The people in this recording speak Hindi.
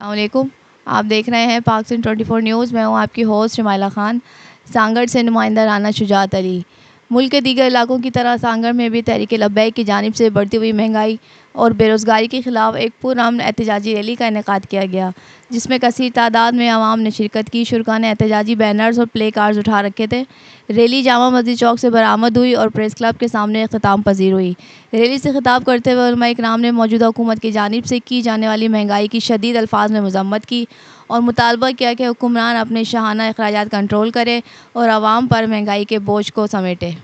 अस्सलामुअलैकुम। आप देख रहे हैं पाक सिंह 24 न्यूज़। मैं हूं आपकी होस्ट जमाइला खान। सांगड़ से नुमाइंदा राना शुजात अली। मुल्क के दीगर इलाकों की तरह सांगड़ में भी तहरीक लब्बैक की जानिब से बढ़ती हुई महंगाई और बेरोज़गारी के ख़िलाफ़ एक पुरअमन एहतजाजी रैली का इनेकाद किया गया, जिसमें कसीर तादाद में अवाम ने शिरकत की। शुरका ने एहतजाजी बैनर्स और प्ले कार्ड्स उठा रखे थे। रैली जामा मस्जिद चौक से बरामद हुई और प्रेस क्लब के सामने इख्तिताम पजीर हुई। रैली से खिताब करते हुए उलमा इकराम ने मौजूदा हुकूमत की जानिब से की जाने वाली महंगाई की शदीद अल्फाज में मज़म्मत की और मुतालबा किया कि हुक्मरान अपने शाहाना अखराजात कंट्रोल करे और आवाम पर महंगाई के बोझ को समेटे।